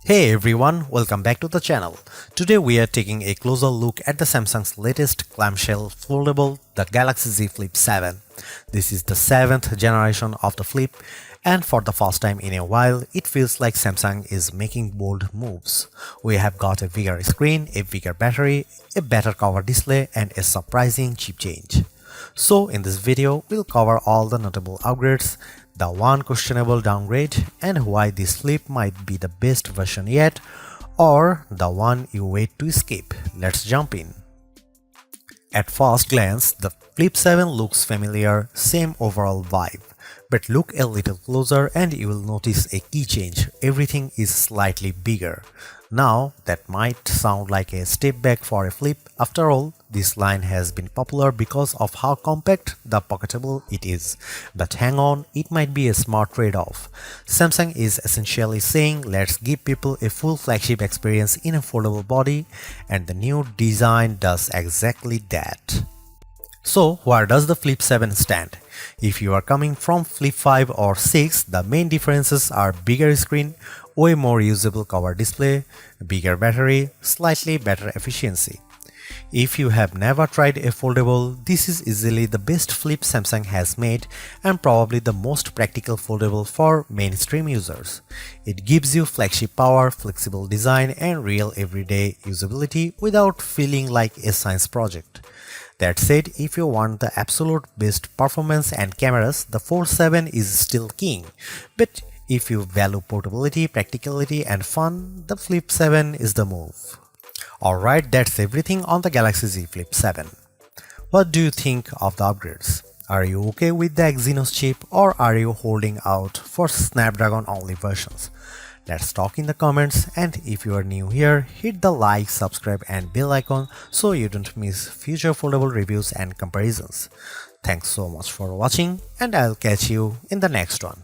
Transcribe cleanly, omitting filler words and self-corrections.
Hey everyone, welcome back to the channel. Today we are taking a closer look at the Samsung's latest clamshell foldable, the Galaxy Z Flip 7. This is the 7th generation of the Flip, and for the first time in a while, it feels like Samsung is making bold moves. We have got a bigger screen, a bigger battery, a better cover display, and a surprising chip change. So in this video, we'll cover all the notable upgrades, the one questionable downgrade, and why this flip might be the best version yet, or the one you wait to escape. Let's jump in. At first glance, the Flip 7 looks familiar, same overall vibe. But look a little closer and you will notice a key change. Everything is slightly bigger. Now, that might sound like a step back for a Flip. After all, this line has been popular because of how compact the pocketable it is. But hang on, it might be a smart trade-off. Samsung is essentially saying, let's give people a full flagship experience in a foldable body, and the new design does exactly that. So, where does the Flip 7 stand? If you are coming from Flip 5 or 6, the main differences are bigger screen, way more usable cover display, bigger battery, slightly better efficiency. If you have never tried a foldable, this is easily the best Flip Samsung has made and probably the most practical foldable for mainstream users. It gives you flagship power, flexible design, and real everyday usability without feeling like a science project. That said, if you want the absolute best performance and cameras, the Fold 7 is still king. But if you value portability, practicality, and fun, the Flip 7 is the move. Alright, that's everything on the Galaxy Z Flip 7. What do you think of the upgrades? Are you okay with the Exynos chip, or are you holding out for Snapdragon only versions? Let's talk in the comments, and if you are new here, hit the like, subscribe and bell icon so you don't miss future foldable reviews and comparisons. Thanks so much for watching, and I'll catch you in the next one.